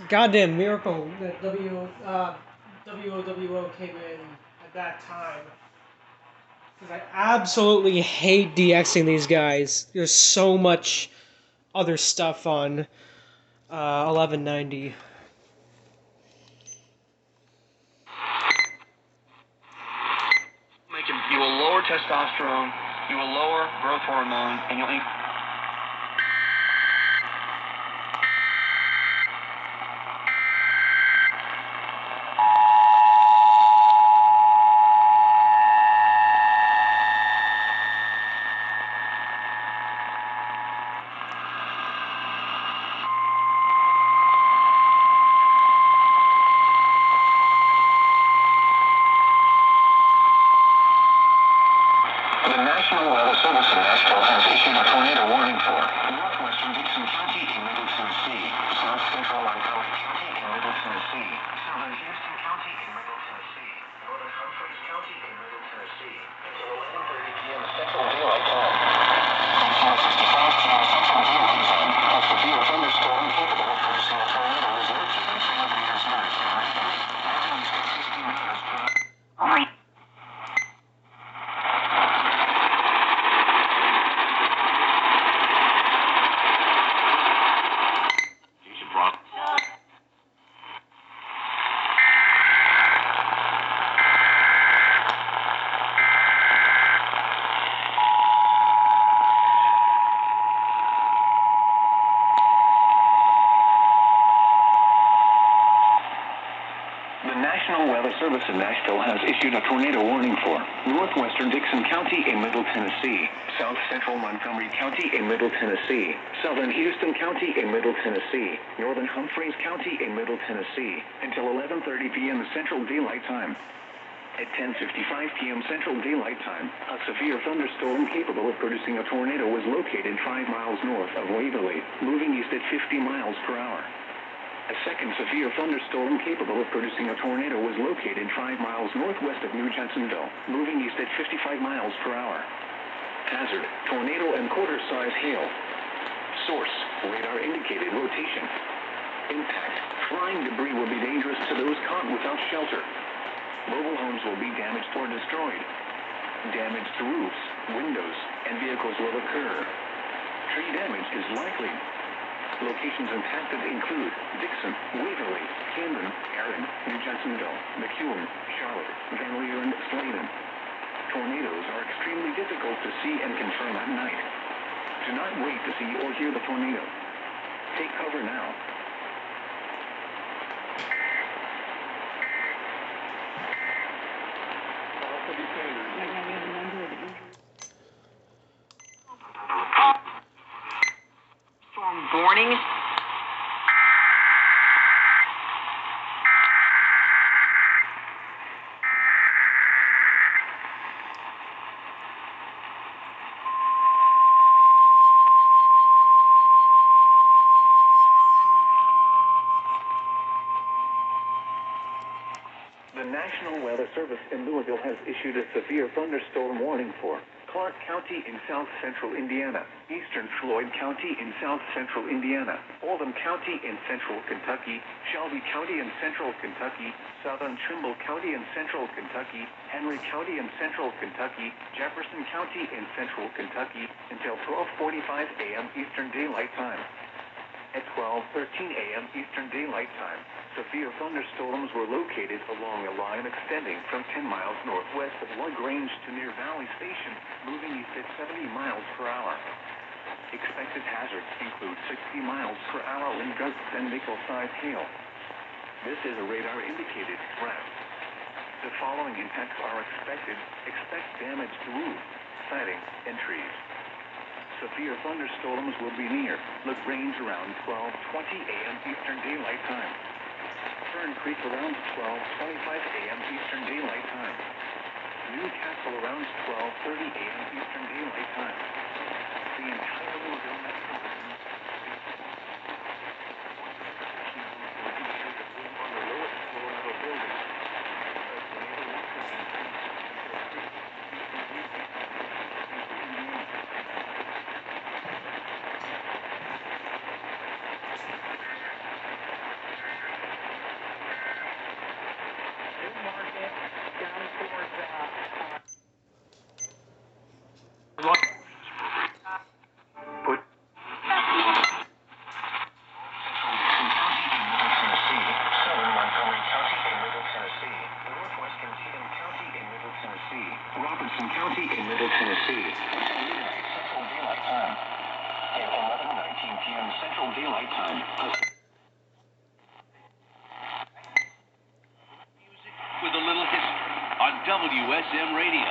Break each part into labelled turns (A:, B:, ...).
A: goddamn miracle that WOWO came in at that time. Because I absolutely hate DXing these guys. There's so much other stuff on 1190.
B: You will lower testosterone, you will lower growth hormone, and you'll The National Weather Service in Nashville has issued a tornado warning for northwestern Dixon County in Middle Tennessee, south central Montgomery County in Middle Tennessee, southern Houston County in Middle Tennessee, northern Humphreys County in Middle Tennessee, until 11:30 p.m. Central Daylight Time. Until 65 p.m. Central Daylight Time, a severe thunderstorm capable of producing a tornado is located 300 meters north of Richmond, moving east at 50 miles per hour. The National Weather Service in Nashville has issued a tornado warning for northwestern Dixon County in Middle Tennessee, south central Montgomery County in Middle Tennessee, southern Houston County in Middle Tennessee, northern Humphreys County in Middle Tennessee, until 11:30 p.m. Central Daylight Time. At 10:55 p.m. Central Daylight Time, a severe thunderstorm capable of producing a tornado was located 5 miles north of Waverly, moving east at 50 miles per hour. A second severe thunderstorm capable of producing a tornado was located 5 miles northwest of New Jacksonville, moving east at 55 miles per hour. Hazard, tornado and quarter-size hail. Source, radar indicated rotation. Impact, flying debris will be dangerous to those caught without shelter. Mobile homes will be damaged or destroyed. Damage to roofs, windows, and vehicles will occur. Tree damage is likely. Locations impacted include Dixon, Waverly, Camden, Erin, New Jacksonville, McEwen, Charlotte, Van Leer, and Sladen. Tornadoes are extremely difficult to see and confirm at night. Do not wait to see or hear the tornado. Take cover now.
C: Warning.
B: The National Weather Service in Louisville has issued a severe thunderstorm warning for Clark County in south central Indiana, eastern Floyd County in south central Indiana, Oldham County in central Kentucky, Shelby County in central Kentucky, southern Trimble County in central Kentucky, Henry County in central Kentucky, Jefferson County in central Kentucky, until 12:45 a.m. Eastern Daylight Time. At 12:13 a.m. Eastern Daylight Time, severe thunderstorms were located along a line extending from 10 miles northwest of LaGrange to near Valley Station, moving east at 70 miles per hour. Expected hazards include 60 miles per hour wind gusts and nickel-sized hail. This is a radar-indicated threat. The following impacts are expected. Expect damage to roofs, siding, and trees. Severe thunderstorms will be near LaGrange around 12:20 a.m. Eastern Daylight Time. Fern Creek around 12:25 a.m. Eastern Daylight Time. Newcastle around 12:30 a.m. Eastern Daylight Time. The entire Louisville metropolitan on the lowest floor of a building. Tennessee, Robertson County in Middle Tennessee. Until midnight Central Daylight Time. At 11:19 p.m. Central Daylight Time.
D: Music with a little history on WSM Radio.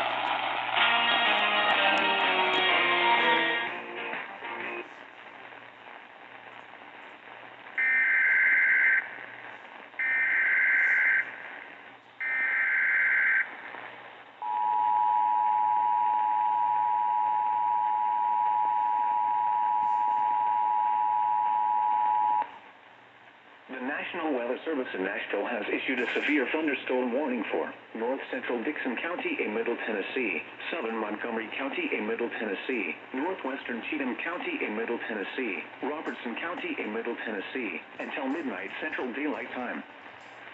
B: The National Weather Service in Nashville has issued a severe thunderstorm warning for north central Dixon County in Middle Tennessee, southern Montgomery County in Middle Tennessee, northwestern Cheatham County in Middle Tennessee, Robertson County in Middle Tennessee, until midnight Central Daylight Time.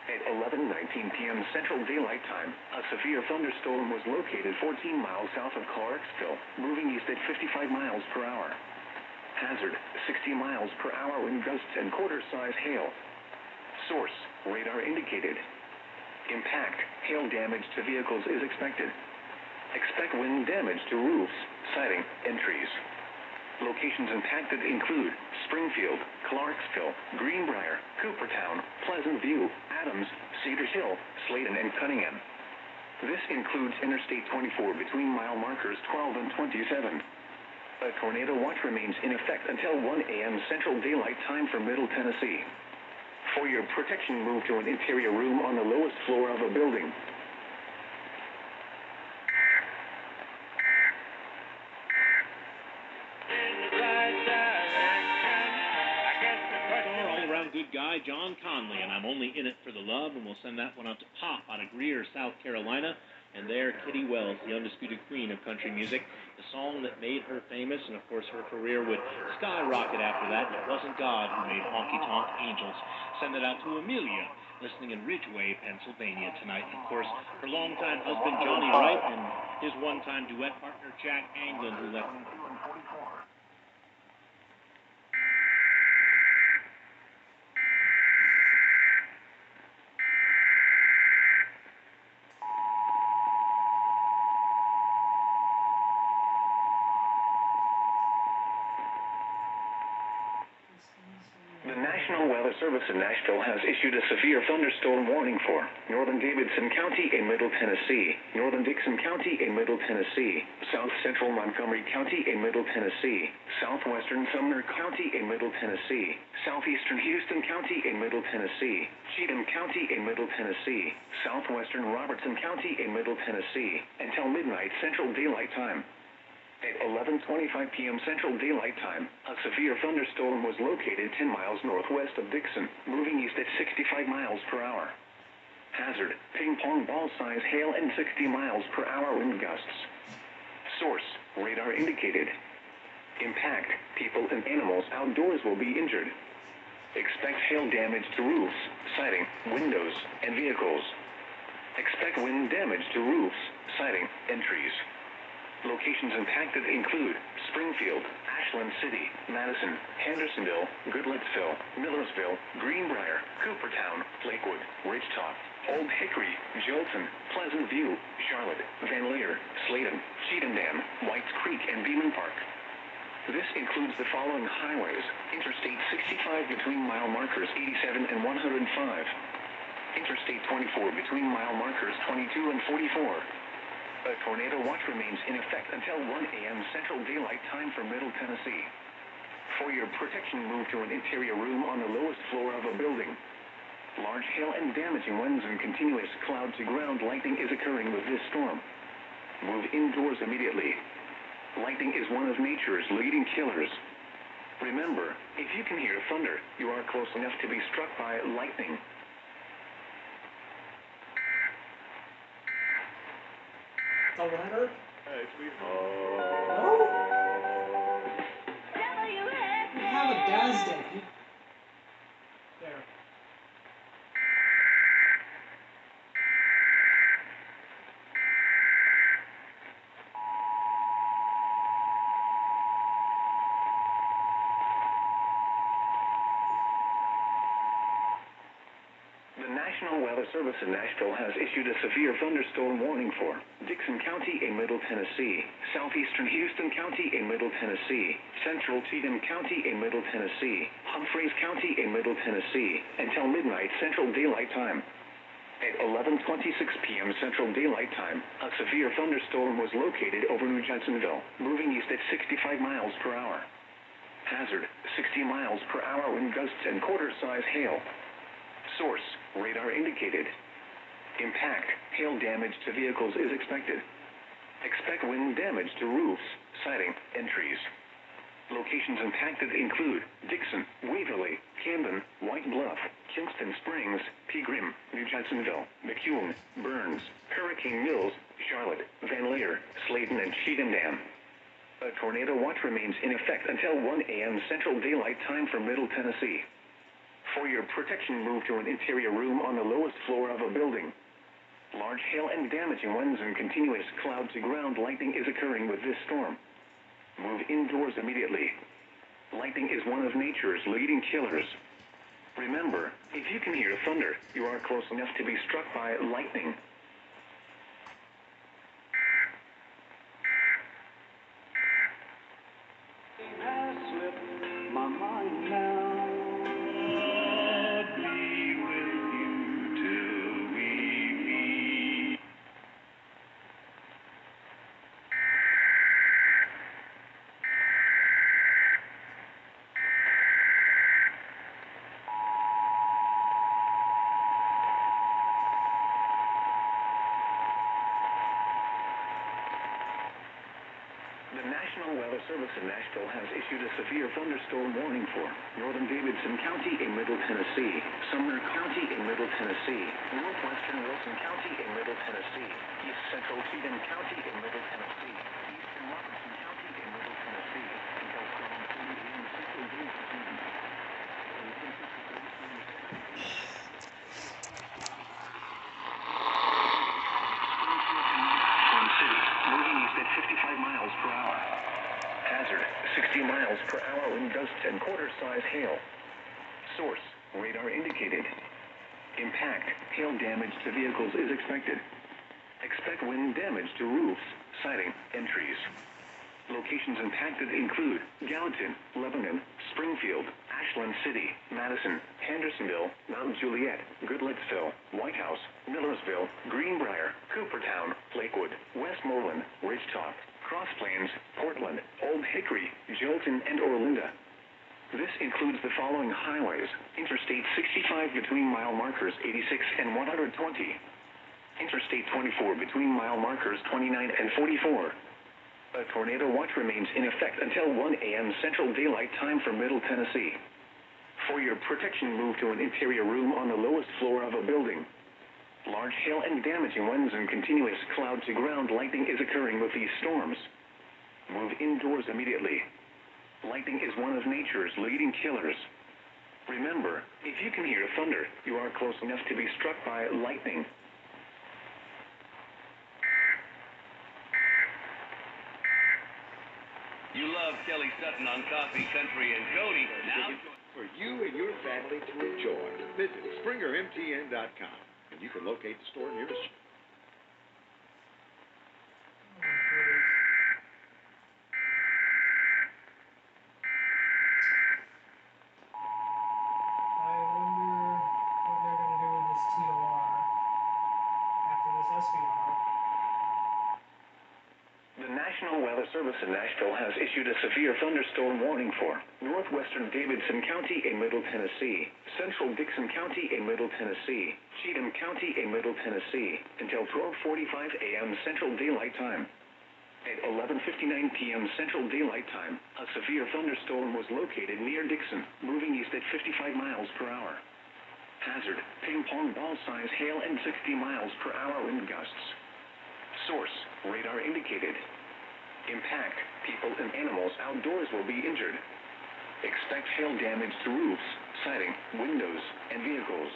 B: At 11:19 p.m. Central Daylight Time, a severe thunderstorm was located 14 miles south of Clarksville, moving east at 55 miles per hour. Hazard, 60 miles per hour wind gusts and quarter-size hail. Source, radar indicated. Impact, hail damage to vehicles is expected. Expect wind damage to roofs, siding, and trees. Locations impacted include Springfield, Clarksville, Greenbrier, Coopertown, Pleasant View, Adams, Cedar Hill, Sladen, and Cunningham. This includes Interstate 24 between mile markers 12 and 27. A tornado watch remains in effect until 1 a.m. Central Daylight Time for Middle Tennessee. For your protection, move to an interior room on the lowest floor of a building.
E: All-around good guy, John Conley, and I'm only in it for the love, and we'll send that one out to Pop out of Greer, South Carolina. And there, Kitty Wells, the undisputed queen of country music, the song that made her famous, and of course her career would skyrocket after that. It wasn't God who made Honky Tonk Angels. Send it out to Amelia, listening in Ridgeway, Pennsylvania tonight. And of course, her longtime husband, Johnny Wright, and his one-time duet partner, Jack Anglin, who left.
B: The National Weather Service in Nashville has issued a severe thunderstorm warning for northern Davidson County in Middle Tennessee, northern Dixon County in Middle Tennessee, south central Montgomery County in Middle Tennessee, southwestern Sumner County in Middle Tennessee, southeastern Houston County in Middle Tennessee, Cheatham County in Middle Tennessee, southwestern Robertson County in Middle Tennessee, until midnight Central Daylight Time. At 11:25 p.m. Central Daylight Time, a severe thunderstorm was located 10 miles northwest of Dixon, moving east at 65 miles per hour. Hazard, ping-pong ball-size hail and 60 miles per hour wind gusts. Source, radar indicated. Impact, people and animals outdoors will be injured. Expect hail damage to roofs, siding, windows, and vehicles. Expect wind damage to roofs, siding, and trees. Locations impacted include Springfield, Ashland City, Madison, Hendersonville, Goodlettsville, Millersville, Greenbrier, Coopertown, Lakewood, Ridgetop, Old Hickory, Jolson, Pleasant View, Charlotte, Van Leer, Sladen, Cheatham Dam, Whites Creek, and Beeman Park. This includes the following highways: Interstate 65 between mile markers 87 and 105. Interstate 24 between mile markers 22 and 44. A tornado watch remains in effect until 1 a.m. Central Daylight Time for Middle Tennessee. For your protection, move to an interior room on the lowest floor of a building. Large hail and damaging winds and continuous cloud-to-ground lightning is occurring with this storm. Move indoors immediately. Lightning is one of nature's leading killers. Remember, if you can hear thunder, you are close enough to be struck by lightning.
A: The letter? No? You have a Daz Day. There.
B: The National National Weather Service in Nashville has issued a severe thunderstorm warning for Dixon County in Middle Tennessee, southeastern Houston County in Middle Tennessee, central Cheatham County in Middle Tennessee, Humphreys County in Middle Tennessee, until midnight Central Daylight Time. At 11:26 p.m. Central Daylight Time, a severe thunderstorm was located over New Jacksonville, moving east at 65 miles per hour. Hazard, 60 miles per hour wind gusts and quarter-size hail. Source, radar indicated. Impact, hail damage to vehicles is expected. Expect wind damage to roofs, siding, and trees. Locations impacted include Dixon, Waverly, Camden, White Bluff, Kinston Springs, Pegram, New Jacksonville, McEwen, Burns, Hurricane Mills, Charlotte, Van Leer, Sladen, and Cheatham Dam. A tornado watch remains in effect until 1 a.m. Central Daylight Time for Middle Tennessee. For your protection, move to an interior room on the lowest floor of a building. Large hail and damaging winds and continuous cloud-to-ground lightning is occurring with this storm. Move indoors immediately. Lightning is one of nature's leading killers. Remember, if you can hear thunder, you are close enough to be struck by lightning.
F: Has slipped my mind now.
B: The National Weather Service in Nashville has issued a severe thunderstorm warning for northern Davidson County in Middle Tennessee, Sumner County in Middle Tennessee, northwestern Wilson County in Middle Tennessee, east central Cheatham County in Middle Tennessee, eastern Robertson County in Middle Tennessee, until 12:30 a.m. Central Daylight Time. Moving east at 55 miles per hour. Hazard, 60 miles per hour wind gusts and quarter-size hail. Source, radar indicated. Impact, hail damage to vehicles is expected. Expect wind damage to roofs, siding, and trees. Locations impacted include Gallatin, Lebanon, Springfield, Ashland City, Madison, Hendersonville, Mount Juliet, Goodlettsville, White House, Millersville, Greenbrier, Coopertown, Lakewood, Westmoreland, Ridgetop, Cross Plains, Portland, Old Hickory, Jolton, and Orlinda. This includes the following highways: Interstate 65 between mile markers 86 and 120. Interstate 24 between mile markers 29 and 44. A tornado watch remains in effect until 1 a.m. Central Daylight Time for Middle Tennessee. For your protection, move to an interior room on the lowest floor of a building. Large hail and damaging winds and continuous cloud-to-ground lightning is occurring with these storms. Move indoors immediately. Lightning is one of nature's leading killers. Remember, if you can hear thunder, you are close enough to be struck by lightning.
D: You love Kelly Sutton on Coffee, Country, and Cody. Now,
G: For you and your family to enjoy, visit SpringerMTN.com and you can locate the store nearest you.
A: I wonder what they're going to do with this TOR after this SVR.
B: The National Weather Service in Nashville has issued a severe thunderstorm warning for northwestern Davidson County in Middle Tennessee, central Dixon County in Middle Tennessee, Cheatham County in Middle Tennessee, until 12:45 a.m. Central Daylight Time. At 11:59 p.m. Central Daylight Time, a severe thunderstorm was located near Dixon, moving east at 55 miles per hour. Hazard, ping-pong ball-size hail and 60 miles per hour wind gusts. Source, radar indicated. Impact, people and animals outdoors will be injured. Expect hail damage to roofs, siding, windows, and vehicles.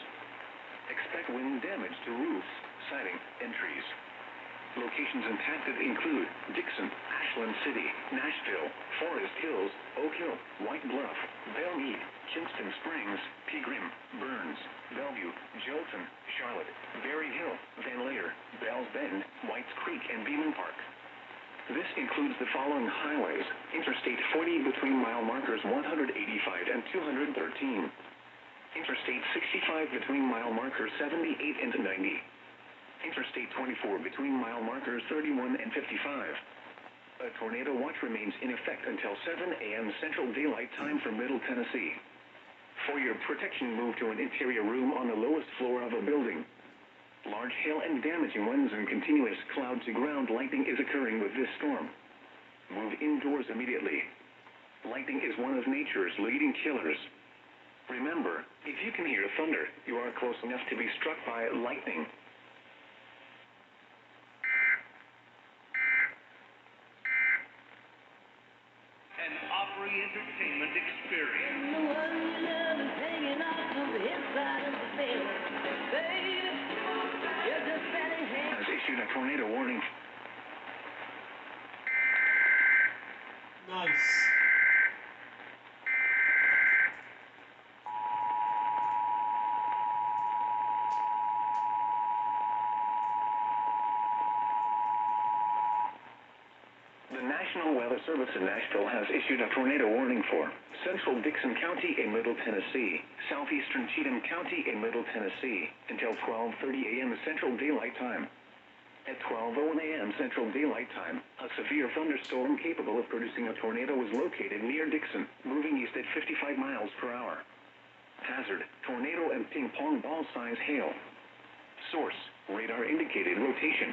B: Expect wind damage to roofs, siding, and trees. Locations impacted include Dixon, Ashland City, Nashville, Forest Hills, Oak Hill, White Bluff, Bellmead, Kinston Springs, Pegram, Burns, Bellevue, Jolton, Charlotte, Berry Hill, Van Layer, Bells Bend, Whites Creek, and Beeman Park. This includes the following highways: Interstate 40 between mile markers 185 and 213. Interstate 65 between mile markers 78 and 90. Interstate 24 between mile markers 31 and 55. A tornado watch remains in effect until 7 a.m. Central Daylight Time for Middle Tennessee. For your protection, move to an interior room on the lowest floor of a building. Large hail and damaging winds and continuous cloud-to-ground lightning is occurring with this storm. Move indoors immediately. Lightning is one of nature's leading killers. Remember, if you can hear thunder, you are close enough to be struck by lightning.
D: An Opry entertainment experience.
B: Has issued a tornado warning.
A: Nice.
B: The National Weather Service in Nashville has issued a tornado warning for central Dixon County in Middle Tennessee, southeastern Cheatham County in Middle Tennessee, until 12:30 a.m. Central Daylight Time. At 12:01 a.m. Central Daylight Time, a severe thunderstorm capable of producing a tornado was located near Dixon, moving east at 55 miles per hour. Hazard: tornado and ping-pong ball size hail. Source: radar indicated rotation.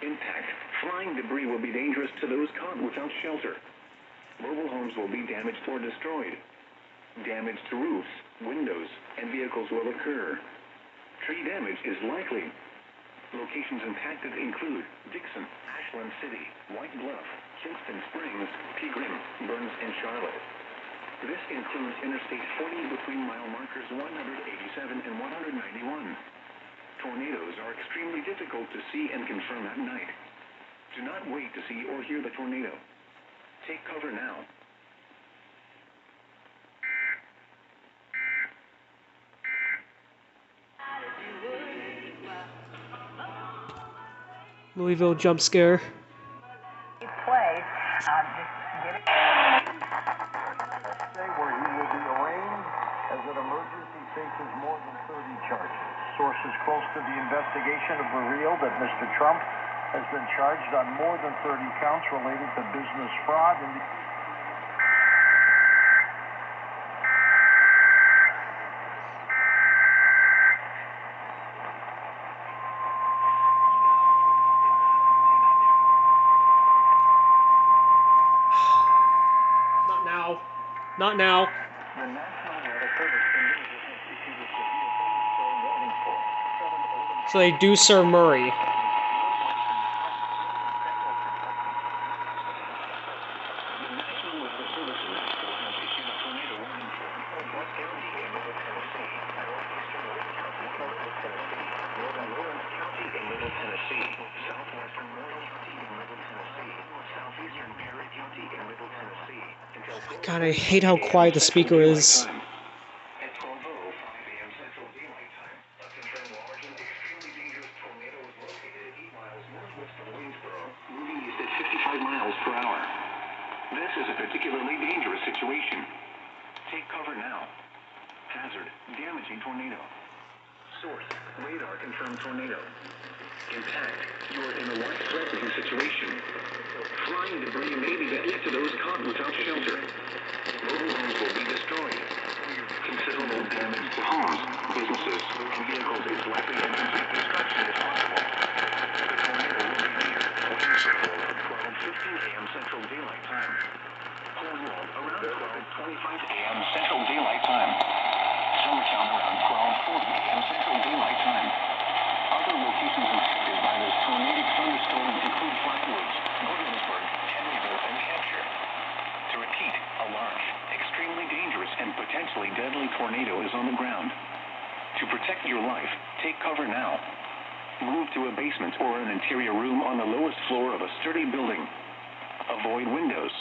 B: Impact: flying debris will be dangerous to those caught without shelter. Mobile homes will be damaged or destroyed. Damage to roofs, windows, and vehicles will occur. Tree damage is likely. Locations impacted include Dixon, Ashland City, White Bluff, Kinston Springs, Pegram, Burns, and Charlotte. This includes Interstate 40 between mile markers 187 and 191. Tornadoes are extremely difficult to see and confirm at night. Do not wait to see or hear the tornado. Take cover now.
A: Louisville jump scare.
C: Played.
H: Where he will be arraigned as an emergency faces more than 30 charges. Sources close to the investigation have revealed that Mr. Trump has been charged on more than 30 counts related to business fraud and
A: Not now. Not now.
B: The National Weather Service has issued a severe thunderstorm warning for 7
A: So they do serve Murray. God, I hate how quiet the speaker is.
B: At 12:05 a.m. Central Daylight Time, a confirmed large and extremely dangerous tornado was located 8 miles northwest of Waynesboro, moving east at 55 miles per hour. This is a particularly dangerous situation. Take cover now. Hazard: damaging tornado. Source: radar confirmed tornado. Impact: you are in a life-threatening situation. Flying debris may be deadly to those caught without shelter. Mobile homes will be destroyed. Considerable damage to homes, businesses, and vehicles is likely and complete destruction is possible. The tornado will be near Waynesboro at 12:15 a.m. Central Daylight Time. Hold on around 12:25 a.m. Central Daylight Time. Summertown around 12:40 a.m. Central Daylight Time. Other locations impacted by this tornadic thunderstorm include Flatwoods, Gordonsburg, Henryville, and New Hampshire. To repeat, a large, extremely dangerous, and potentially deadly tornado is on the ground. To protect your life, take cover now. Move to a basement or an interior room on the lowest floor of a sturdy building. Avoid windows.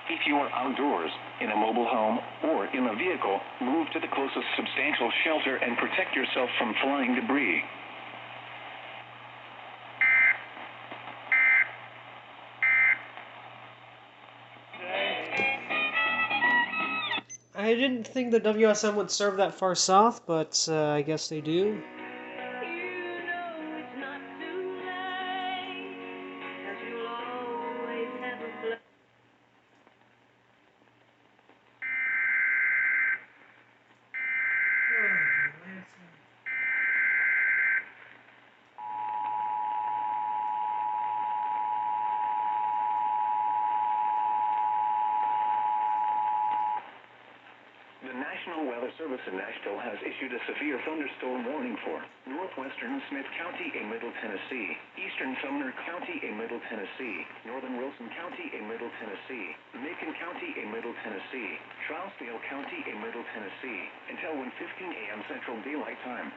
B: If you are outdoors, in a mobile home, or in a vehicle, move to the closest substantial shelter and protect yourself from flying debris.
A: I didn't think the WSM would serve that far south, but I guess they do.
B: The National Weather Service in Nashville has issued a severe thunderstorm warning for northwestern Smith County in Middle Tennessee, eastern Sumner County in Middle Tennessee, northern Wilson County in Middle Tennessee, Macon County in Middle Tennessee, Trousdale County in Middle Tennessee, until 1:15 a.m. Central Daylight Time.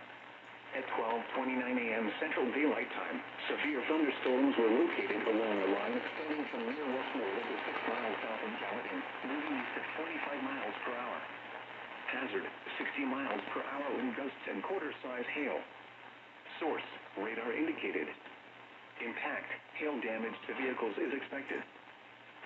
B: At 12:29 a.m. Central Daylight Time, severe thunderstorms were located along a line extending from near Westmoreland to 6 miles south of Gallatin, moving east at 45 miles per hour. Hazard, 60 miles per hour wind gusts and quarter-size hail. Source, radar indicated. Impact, hail damage to vehicles is expected.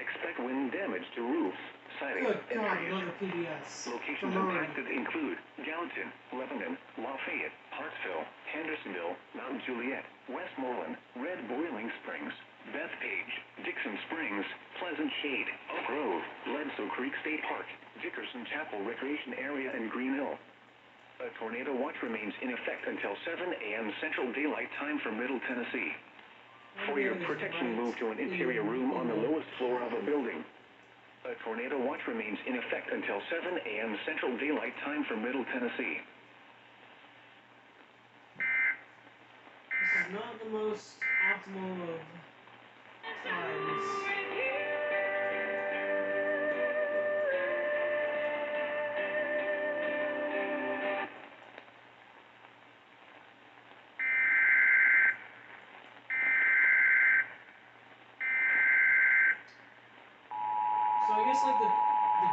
B: Expect wind damage to roofs, siding,
A: Good
B: and
A: God,
B: trees.
A: another PBS.
B: Locations
A: Come on.
B: impacted include Gallatin, Lebanon, Lafayette, Hartsville, Hendersonville, Mount Juliet, Westmoreland, Red Boiling Springs, Bethpage, Dixon Springs, Pleasant Shade, Oak Grove, Bledsoe Creek State Park, Dickerson Chapel Recreation Area, and Green Hill. A tornado watch remains in effect until 7 a.m. Central Daylight Time for Middle Tennessee. For your protection, move to an interior room on the lowest floor of a building. A tornado watch remains in effect until 7 a.m. Central Daylight Time for Middle Tennessee.
A: This is not the most optimal of times. So I guess like the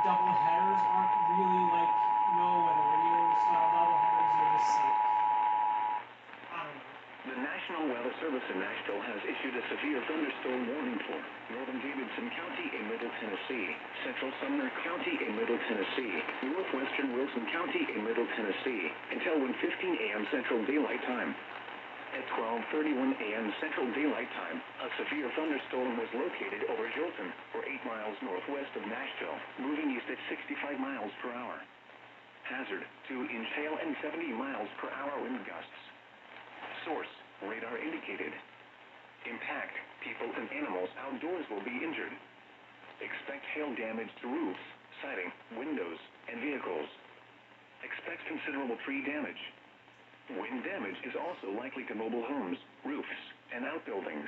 A: double headers aren't really like no weather radio style double headers. They're just like I don't know.
B: The National Weather Service in Nashville has issued a severe thunderstorm warning for northern Davidson County in Middle Tennessee, central Sumner County in Middle Tennessee, northwestern Wilson County in Middle Tennessee, until 1:15 a.m. Central Daylight Time. At 12:31 a.m. Central Daylight Time, a severe thunderstorm was located over Jolton, or 8 miles northwest of Nashville, moving east at 65 miles per hour. Hazard, 2-inch hail and 70 miles per hour wind gusts. Source, radar indicated. Impact, people and animals outdoors will be injured. Expect hail damage to roofs, siding, windows, and vehicles. Expect considerable tree damage. Wind damage is also likely to mobile homes, roofs, and outbuildings.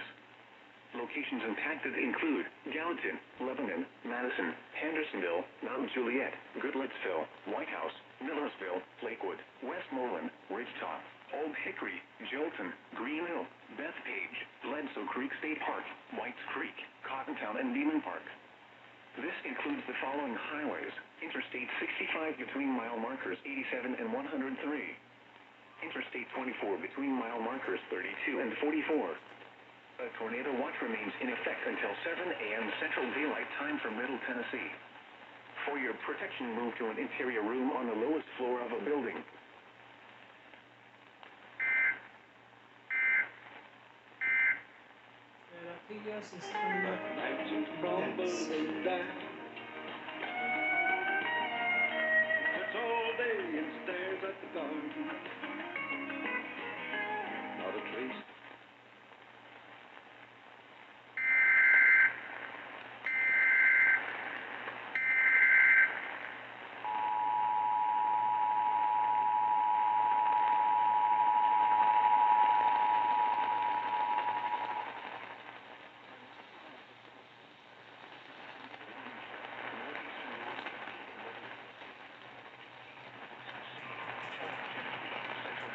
B: Locations impacted include Gallatin, Lebanon, Madison, Hendersonville, Mount Juliet, Goodlettsville, White House, Millersville, Lakewood, Westmoreland, Ridgetop, Old Hickory, Jolton, Green Hill, Bethpage, Bledsoe Creek State Park, Whites Creek, Cottontown, and Demon Park. This includes the following highways: Interstate 65 between mile markers 87 and 103. Interstate 24 between mile markers 32 and 44. A tornado watch remains in effect until 7 a.m. Central Daylight Time for Middle Tennessee. For your protection, move to an interior room on the lowest floor of a building.
A: PBS is coming up.
F: Mountains crumbling down. Sits all day and stares at the garden. Not a trace.
B: Central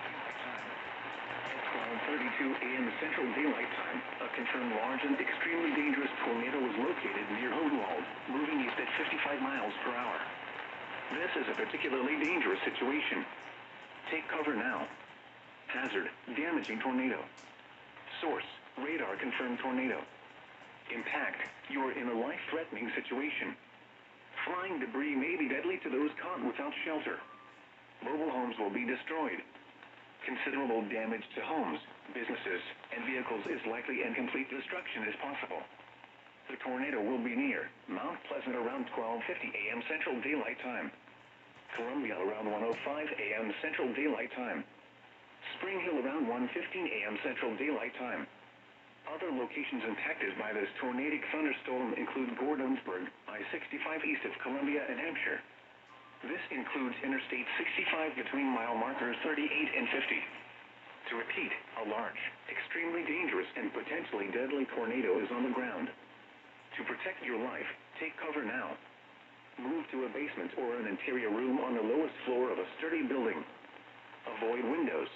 B: a.m. Central Daylight Time, a confirmed large and extremely dangerous tornado was located near Hohenwald, moving east at 55 miles per hour. This is a particularly dangerous situation. Take cover now. Hazard, damaging tornado. Source, radar confirmed tornado. Impact, you are in a life-threatening situation. Flying debris may be deadly to those caught without shelter. Mobile homes will be destroyed. Considerable damage to homes, businesses, and vehicles is likely, and complete destruction is possible. The tornado will be near Mount Pleasant around 12:50 a.m. Central Daylight Time. Columbia around 1:05 a.m. Central Daylight Time. Spring Hill around 1:15 a.m. Central Daylight Time. Other locations impacted by this tornadic thunderstorm include Gordonsburg, I-65 east of Columbia and Hampshire. This includes Interstate 65 between mile markers 38 and 50. To repeat, a large, extremely dangerous, and potentially deadly tornado is on the ground. To protect your life, take cover now. Move to a basement or an interior room on the lowest floor of a sturdy building. Avoid windows.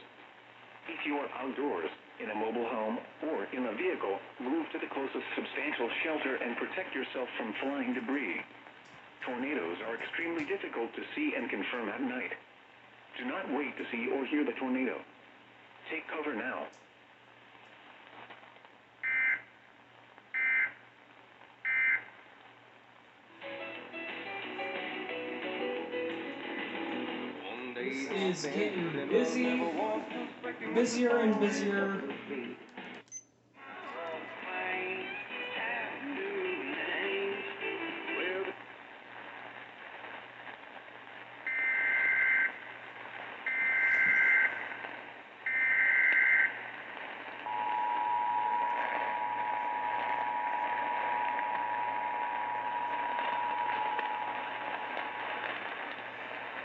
B: If you are outdoors, in a mobile home, or in a vehicle, move to the closest substantial shelter and protect yourself from flying debris. Tornadoes are extremely difficult to see and confirm at night. Do not wait to see or hear the tornado. Take cover now.
A: This is getting busy, busier and busier.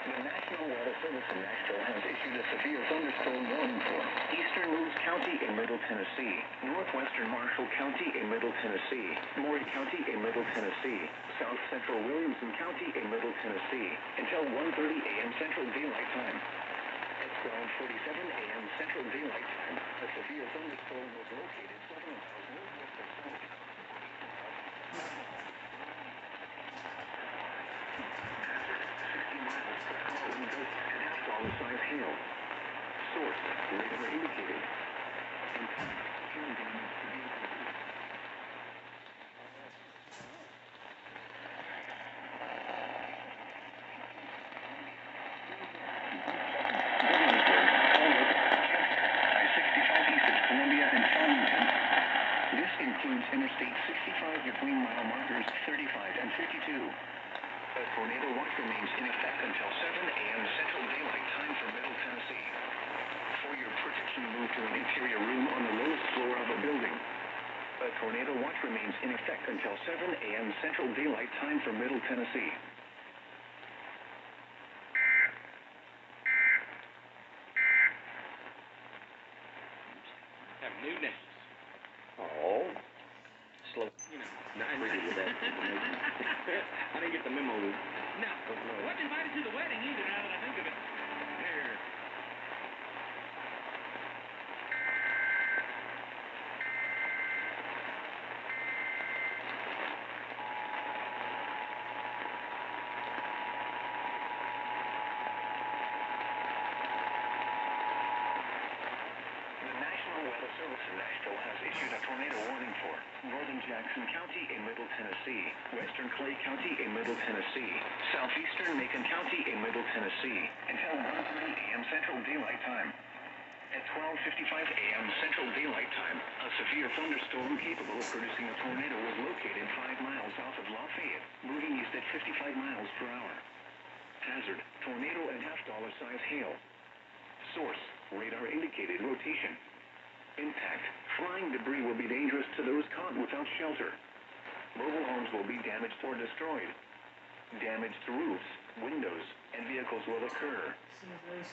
B: The National Weather Service in Nashville has issued a severe thunderstorm-warning for eastern Lewis County in Middle Tennessee, northwestern Marshall County in Middle Tennessee, Maury County in Middle Tennessee, south central Williamson County in Middle Tennessee, until 1:30 a.m. Central Daylight Time. At 12:47 a.m. Central Daylight Time, a severe thunderstorm was located 7 miles northwest of South. Size hail. Source, radar indicated. Hail damage to vehicles. I-65 east of Columbia and Huntington. This includes Interstate 65 between mile markers 35 and 52. A tornado watch remains in effect until 7 a.m. Central Daylight Time for Middle Tennessee. For your protection, move to an interior room on the lowest floor of a building. A tornado watch remains in effect until 7 a.m. Central Daylight Time for Middle Tennessee.
E: Have new names.
I: Oh. Slow. You know, not ready with that. I didn't get the memo.
E: No, I wasn't invited to the wedding either, now that I think of it. Here.
B: The National Weather Service in Nashville has issued a tornado warning for northern Jackson County in Middle Tennessee, western Clay County in Middle Tennessee, southeastern Macon County in Middle Tennessee, until 1:30 a.m. Central Daylight Time. At 12:55 a.m. Central Daylight Time, a severe thunderstorm capable of producing a tornado was located 5 miles south of Lafayette, moving east at 55 miles per hour. Hazard, tornado and half-dollar size hail. Source, radar indicated rotation. Impact, flying debris will be dangerous to those caught without shelter. Mobile homes will be damaged or destroyed. Damage to roofs, windows, and vehicles will occur.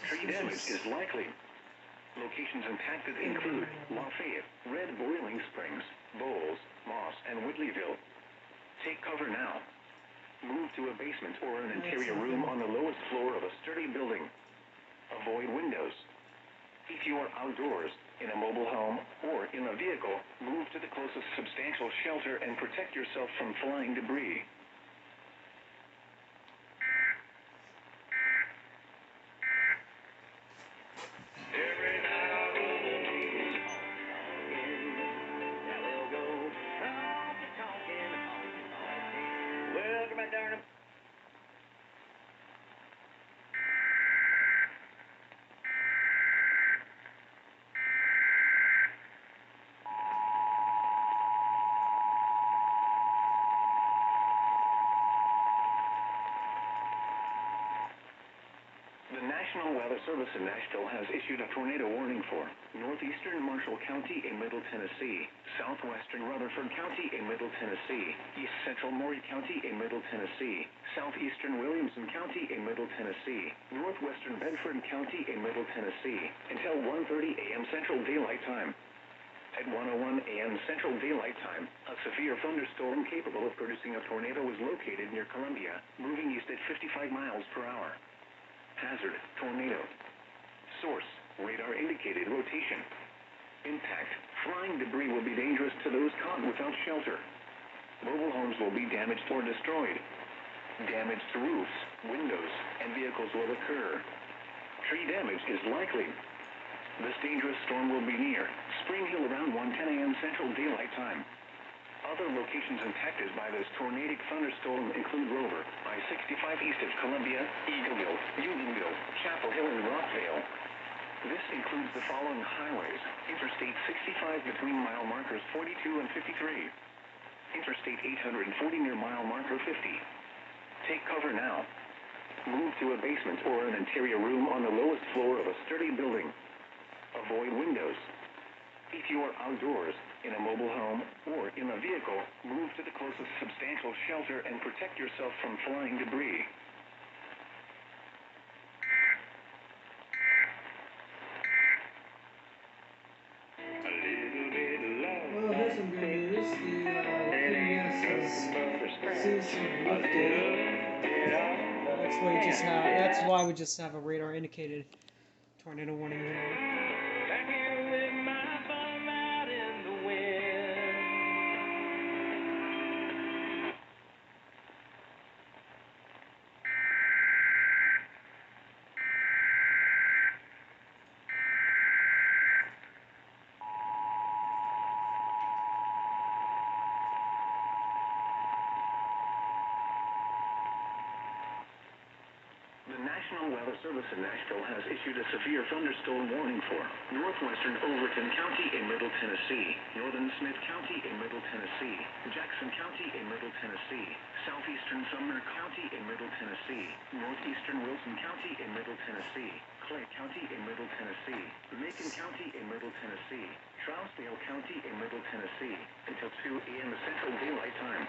B: Tree damage is likely. Locations impacted include Lafayette, Red Boiling Springs, Bowles, Moss, and Whitleyville. Take cover now. Move to a basement or an interior room on the lowest floor of a sturdy building. Avoid windows. If you are outdoors, In a mobile home or in a vehicle, move to the closest substantial shelter and protect yourself from flying debris.
F: Every now and then, yeah, we'll go talking. Welcome back, darling.
B: The National Weather Service in Nashville has issued a tornado warning for northeastern Marshall County in Middle Tennessee, southwestern Rutherford County in Middle Tennessee, east central Maury County in Middle Tennessee, southeastern Williamson County in Middle Tennessee, northwestern Bedford County in Middle Tennessee, until 1:30 a.m. Central Daylight Time. At 1:01 a.m. Central Daylight Time, a severe thunderstorm capable of producing a tornado was located near Columbia, moving east at 55 miles per hour. Hazard, tornado. Source, radar indicated rotation. Impact, flying debris will be dangerous to those caught without shelter. Mobile homes will be damaged or destroyed. Damage to roofs, windows, and vehicles will occur. Tree damage is likely. This dangerous storm will be near Spring Hill around 1:10 a.m. Central Daylight Time. Other locations impacted by this tornadic thunderstorm include Rover, I-65 east of Columbia, Eagleville, Unionville, Chapel Hill, and Rockvale. This includes the following highways: Interstate 65 between mile markers 42 and 53. Interstate 840 near mile marker 50. Take cover now. Move to a basement or an interior room on the lowest floor of a sturdy building. Avoid windows. If you are outdoors, in a mobile home, or in a vehicle, move to the closest substantial shelter and protect yourself from flying debris.
A: Well, here's some good news. The EAS has seriously lifted. That's why we just have a radar indicated tornado warning here.
B: The National Weather Service in Nashville has issued a severe thunderstorm warning for northwestern Overton County in Middle Tennessee, northern Smith County in Middle Tennessee, Jackson County in Middle Tennessee, southeastern Sumner County in Middle Tennessee, northeastern Wilson County in Middle Tennessee, Clay County in Middle Tennessee, Macon County in Middle Tennessee, Trousdale County in Middle Tennessee, until 2 a.m. Central Daylight Time.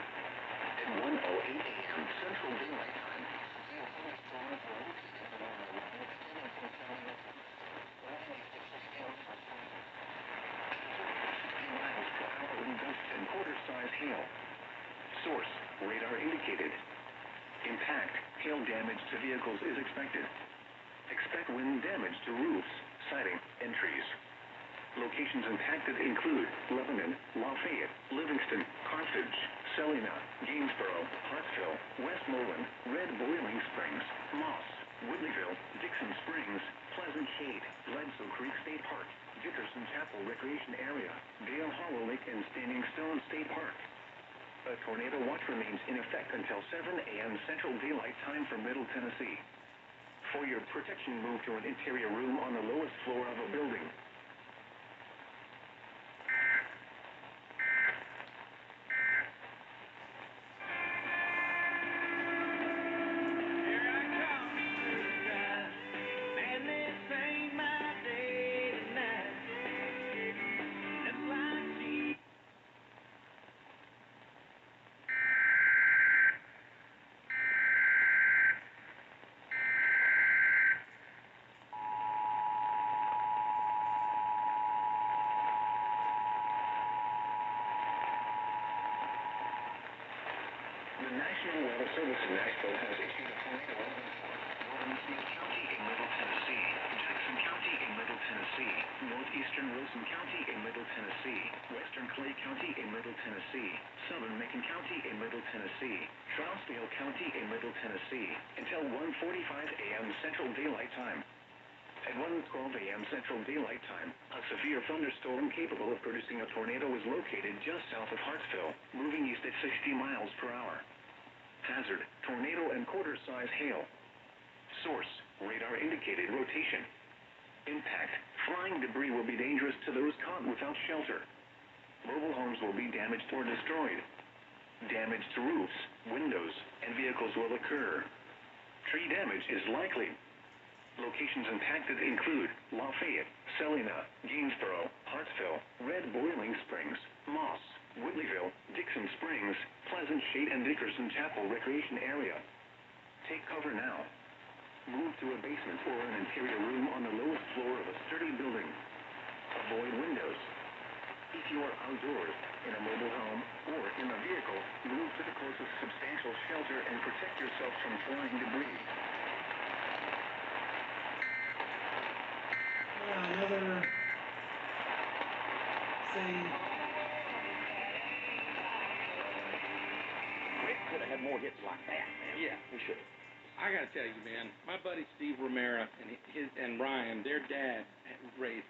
B: At 1:08 a.m. Central Daylight Time, miles per hour in gust and quarter-size hail. Source, radar indicated. Impact, hail damage to vehicles is expected. Expect wind damage to roofs, siding, and trees. Locations impacted include Lebanon, Lafayette, Livingston, Carthage, Salina, Gainsboro, Hartsville, Westmoreland, Red Boiling Springs, Moss, Woodleyville, Dixon Springs, Pleasant Shade, Bledsoe Creek State Park, Dickerson Chapel Recreation Area, Dale Hollow Lake, and Standing Stone State Park. A tornado watch remains in effect until 7 a.m. Central Daylight Time for Middle Tennessee. For your protection, move to an interior room on the lowest floor of a building. The National Weather Service in Nashville has issued a tornado warning for northern Smith County in Middle Tennessee, Jackson County in Middle Tennessee, Tennessee, northeastern Wilson County in Middle Tennessee, western Clay County in Middle Tennessee, southern Macon County in Middle Tennessee, Trousdale County in Middle Tennessee, until 1:45 a.m. Central Daylight Time. At 1:12 a.m. Central Daylight Time, a severe thunderstorm capable of producing a tornado was located just south of Hartsville, moving east at 60 miles per hour. Hazard, tornado and quarter-size hail. Source, radar indicated rotation. Impact, flying debris will be dangerous to those caught without shelter. Mobile homes will be damaged or destroyed. Damage to roofs, windows, and vehicles will occur. Tree damage is likely. Locations impacted include Lafayette, Celina, Gainsboro, Hartsville, Red Boiling Springs, Moss, Whitleyville, Dixon Springs, Pleasant Shade, and Dickerson Chapel Recreation Area. Take cover now. Move to a basement or an interior room on the lowest floor of a sturdy building. Avoid windows. If you are outdoors, in a mobile home, or in a vehicle, move to the closest substantial shelter and protect yourself from flying debris.
A: Another thing.
I: We could have had more hits like that, man.
J: Yeah,
I: we should have.
J: I gotta tell you, man, my buddy Steve Romero and Ryan, their dad raised.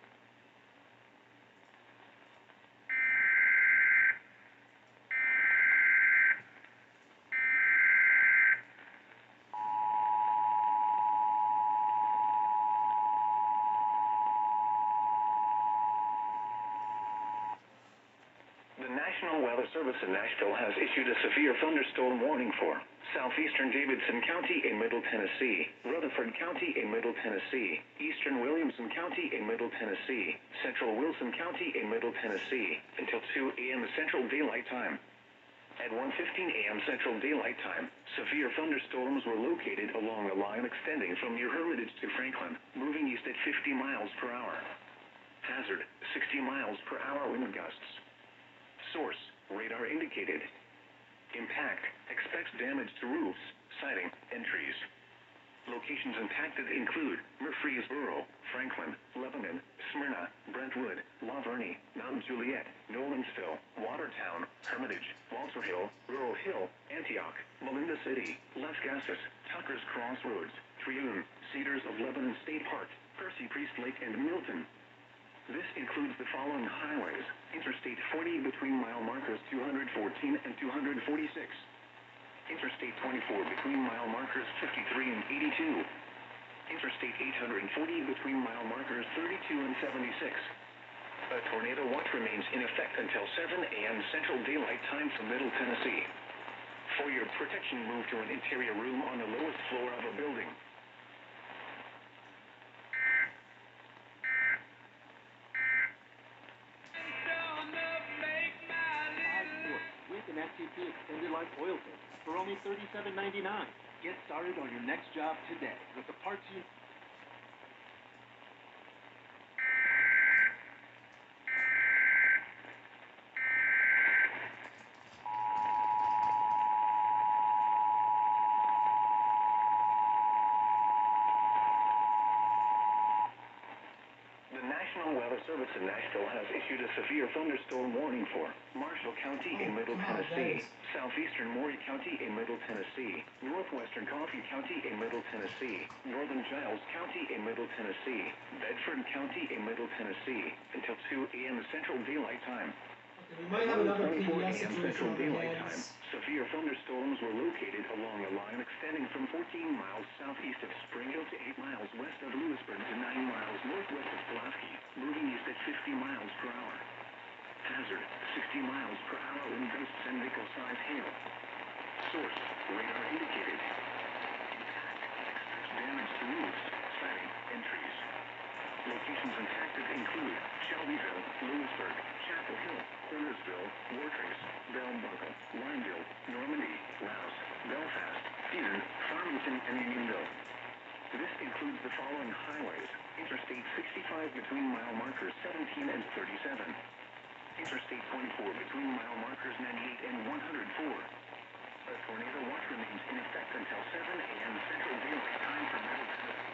B: The National Weather Service in Nashville has issued a severe thunderstorm warning for southeastern Davidson County in Middle Tennessee, Rutherford County in Middle Tennessee, eastern Williamson County in Middle Tennessee, central Wilson County in Middle Tennessee, until 2 a.m. Central Daylight Time. At 1:15 a.m. Central Daylight Time, severe thunderstorms were located along the line extending from near Hermitage to Franklin, moving east at 50 miles per hour. Hazard, 60 miles per hour wind gusts. Source, radar indicated. Impact, expects damage to roofs, siding, and trees. Locations impacted include Murfreesboro, Franklin, Lebanon, Smyrna, Brentwood, La Vernie, Mount Juliet, Nolensville, Watertown, Hermitage, Walter Hill, Rural Hill, Antioch, Melinda City, Las Gases, Tucker's Crossroads, Trioon, Cedars of Lebanon State Park, Percy Priest Lake, and Milton. This includes the following highways: Interstate 40 between mile markers 214 and 246. Interstate 24 between mile markers 53 and 82. Interstate 840 between mile markers 32 and 76. A tornado watch remains in effect until 7 a.m. Central Daylight Time for Middle Tennessee. For your protection, move to an interior room on the lowest floor of a building.
I: With an FTP extended life oil kit for only $37.99. Get started on your next job today with the parts you...
B: The National Weather Service in Nashville has issued a severe thunderstorm warning for Marshall County in Middle Tennessee, southeastern Maury County in Middle Tennessee, northwestern Coffee County in Middle Tennessee, northern Giles County in Middle Tennessee, Bedford County in Middle Tennessee, until 2 a.m. Central Daylight Time.
A: We might have another
B: 24
A: PBS
B: a.m.
A: situation
B: Central
A: on our
B: Daylight Time.
A: hands.
B: Severe thunderstorms were located along a line extending from 14 miles southeast of Spring Hill to 8 miles west of Lewisburg to 9 miles northwest of Pulaski, moving east at 50 miles per hour. Hazard, 60 miles per hour wind gusts and nickel-sized hail. Source, radar indicated. Expects damage to roofs, siding, and trees. Locations impacted include Shelbyville, Lewisburg, Chapel Hill, Cornersville, Wartrace, Bell Buckle, Lineville, Normandy, Rouse, Belfast, Eden, Farmington, and Unionville. This includes the following highways: Interstate 65 between mile markers 17 and 37. Interstate 24 between mile markers 98 and 104. A tornado watch remains in effect until 7 a.m. Central Daylight Time for Middle Tennessee.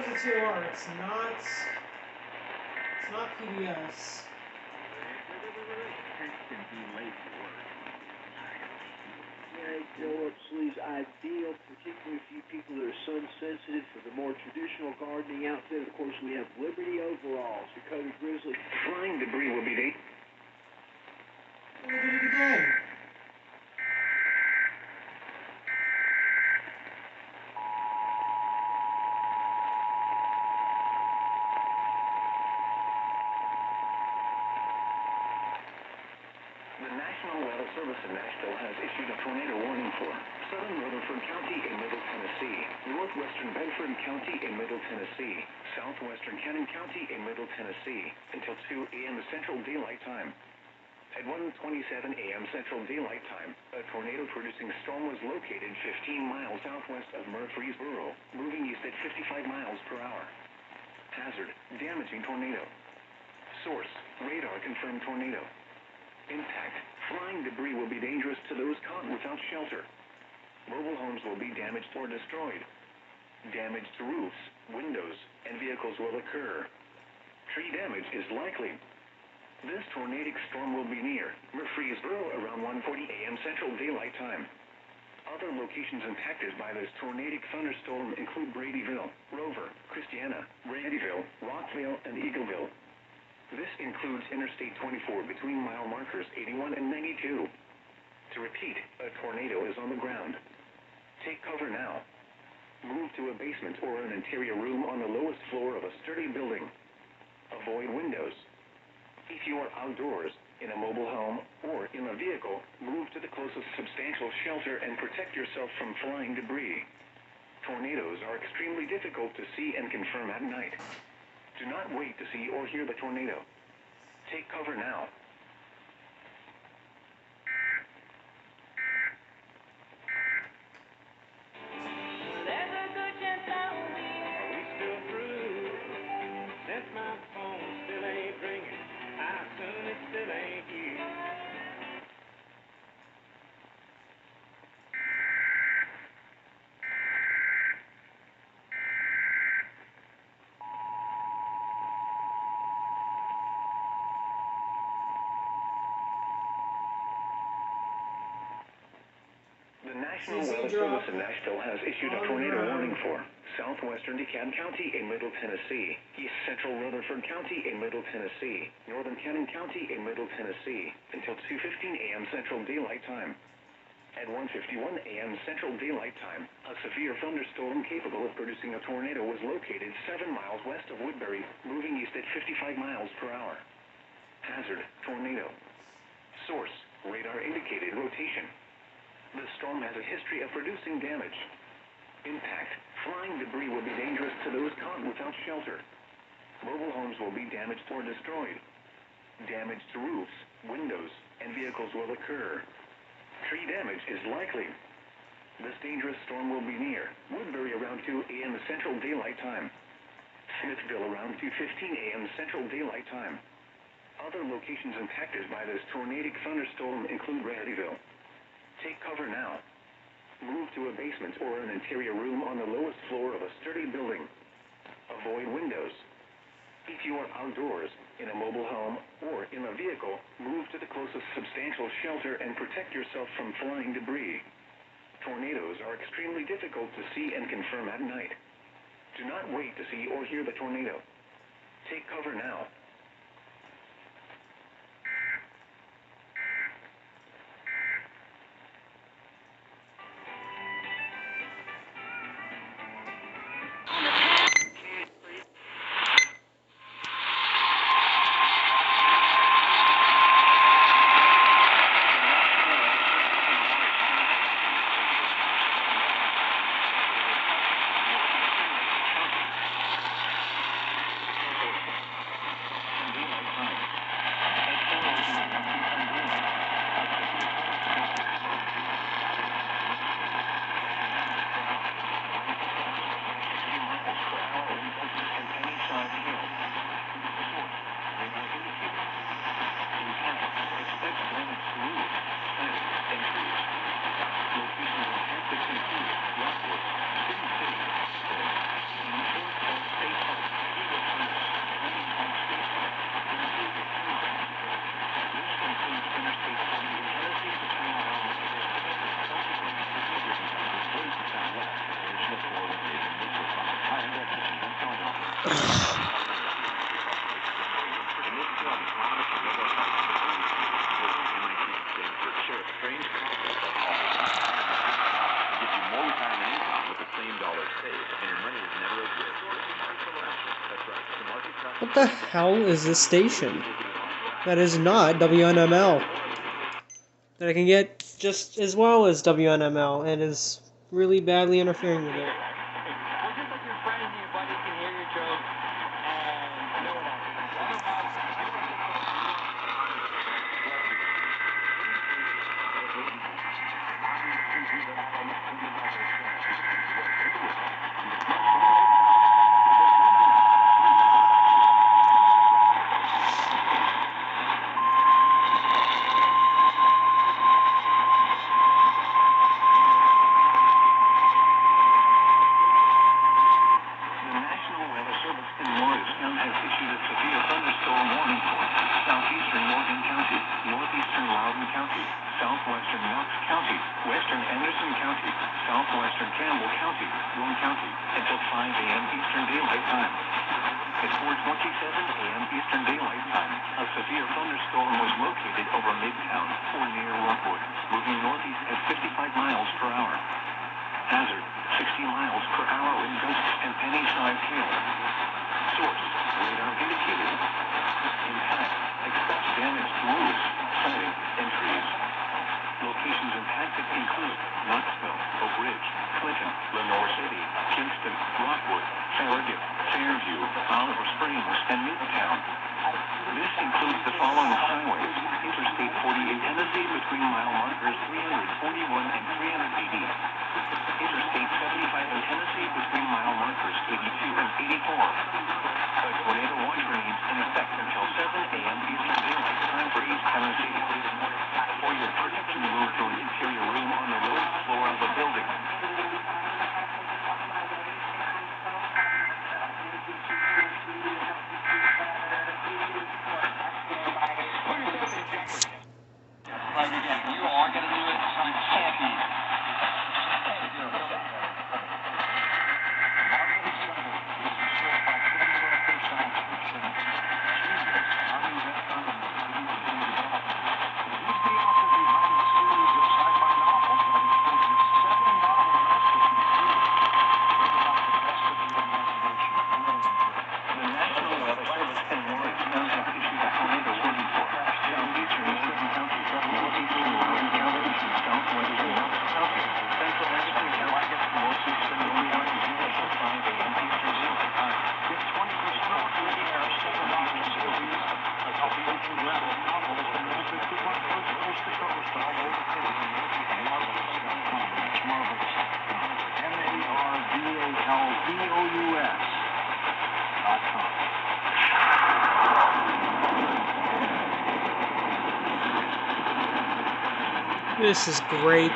A: TOR. It's not PBS.
I: Roll-up sleeves ideal, particularly for you people that are sun sensitive for the more traditional gardening outfit. Of course, we have Liberty overalls, your coated grizzly.
B: Flying debris will be dangerous.
A: We did it again.
B: The National Weather Service in Nashville has issued a tornado warning for southern Rutherford County in Middle Tennessee, northwestern Bedford County in Middle Tennessee, southwestern Cannon County in Middle Tennessee until 2 a.m. Central Daylight Time. At 1:27 a.m. Central Daylight Time, a tornado-producing storm was located 15 miles southwest of Murfreesboro, moving east at 55 miles per hour. Hazard: damaging tornado. Source: radar confirmed tornado. Impact: flying debris will be dangerous to those caught without shelter. Mobile homes will be damaged or destroyed. Damage to roofs, windows, and vehicles will occur. Tree damage is likely. This tornadic storm will be near Murfreesboro around 1:40 a.m. Central Daylight Time. Other locations impacted by this tornadic thunderstorm include Bradyville, Rover, Christiana, Randyville, Rockville, and Eagleville. This includes Interstate 24 between mile markers 81 and 92. To repeat, a tornado is on the ground. Take cover now. Move to a basement or an interior room on the lowest floor of a sturdy building. Avoid windows. If you are outdoors, in a mobile home, or in a vehicle, move to the closest substantial shelter and protect yourself from flying debris. Tornadoes are extremely difficult to see and confirm at night. Do not wait to see or hear the tornado. Take cover now.
F: There's a good chance I'll be. Are we still through? Since my phone still ain't ringing, I assume it still ain't you.
B: The National Weather Service in Nashville has issued a tornado warning for southwestern DeKalb County in Middle Tennessee, east central Rutherford County in Middle Tennessee, northern Cannon County in Middle Tennessee until 2:15 a.m. Central Daylight Time. At 1:51 a.m. Central Daylight Time, a severe thunderstorm capable of producing a tornado was located 7 miles west of Woodbury, moving east at 55 miles per hour. Hazard: tornado. Source: radar indicated rotation. The storm has a history of producing damage. Impact: flying debris will be dangerous to those caught without shelter. Mobile homes will be damaged or destroyed. Damage to roofs, windows, and vehicles will occur. Tree damage is likely. This dangerous storm will be near Woodbury around 2 a.m. Central Daylight Time. Smithville around 2:15 a.m. Central Daylight Time. Other locations impacted by this tornadic thunderstorm include Randyville. Take cover now. Move to a basement or an interior room on the lowest floor of a sturdy building. Avoid windows. If you are outdoors, in a mobile home, or in a vehicle, move to the closest substantial shelter and protect yourself from flying debris. Tornadoes are extremely difficult to see and confirm at night. Do not wait to see or hear the tornado. Take cover now.
A: What the hell is this station? That is not WNML. That I can get just as well as WNML and is really badly interfering with it.
F: Well, just like your friend and your buddy can hear your joke and know what
B: The National Weather Service in Morristown has issued a severe thunderstorm-warning for southeastern Morgan County, northeastern Loudoun County, southwestern Knox County, western Anderson County, southwestern Campbell County, Boone County, until 5 a.m. Eastern Daylight Time. At 4:27 a.m. Eastern Daylight Time, a severe thunderstorm was located over Midtown or near Rockwood, moving northeast at 55 miles per hour. Hazard, 60 miles per hour in gusts and penny-sized hail. Source, radar indicated. Impact, expect damage to roofs, siding, and trees. Locations impacted include Knoxville, Oak Ridge, Clinton, Lenore City, Kingston, Rockwood, Farragut, Fairview, Olive Springs, and Midtown. This includes the following highways: Interstate 40 in Tennessee between mile markers 341 and 380. Interstate 75 in Tennessee between mile markers 82 and 84. A tornado watch remains in effect until 7 a.m. Eastern Daylight Time for East Tennessee. For your protection, move to an interior room on the lowest floor of the building.
F: Right again. You are going to do it. You can't be.
B: The National Weather Service in Morristown has issued a tornado warning for southeastern Morgan County, northeastern Loudoun County, southwestern Knox County, central Anderson County, northeastern Northern County, until 5 a.m. Eastern Daylight Time. With 20% off ready our southern eastern cities. A Southeastern Gravel novel has been manufactured by Coast Coast to Coast all over Canada. Marvelous.com. That's marvelous.com. marvelous.com.
A: This is great.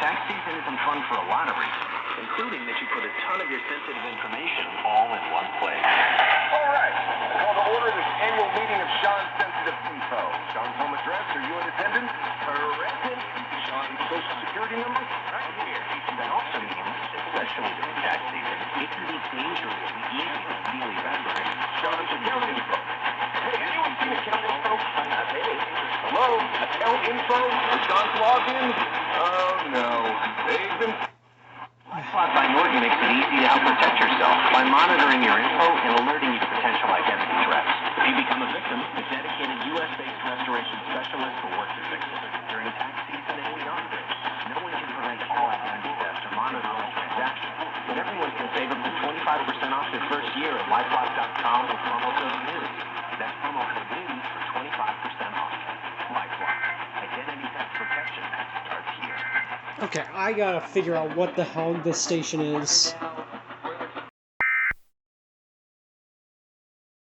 B: Tax season isn't fun for a lot of reasons, including that you put a ton of your sensitive information all in one place.
H: All right. I call to order this annual meeting of Sean's Sensitive Info. Sean's home address, are you in attendance? Correct. Sean's social security number? Right here.
B: That also means, especially during tax season, it can be dangerously easy to steal your information.
H: Sean's account info. Hey, anyone seen account info? Hello? Account info? Sean's login? Oh, no. They've been...
B: Spot by Norton makes it easy to help protect yourself by monitoring your info and alerting you to potential identity threats. If you become a victim, a dedicated U.S.-based restoration specialist will work to fix it. During tax season and beyond, no one can prevent all identity theft or monitor all transactions, but everyone can save up to 25% off their first year at LifeLock.com with promo code NEWS. That's promo code NEWS for 25% off. LifeLock. Identity theft protection starts here.
A: Okay, I gotta figure out what the hell this station is.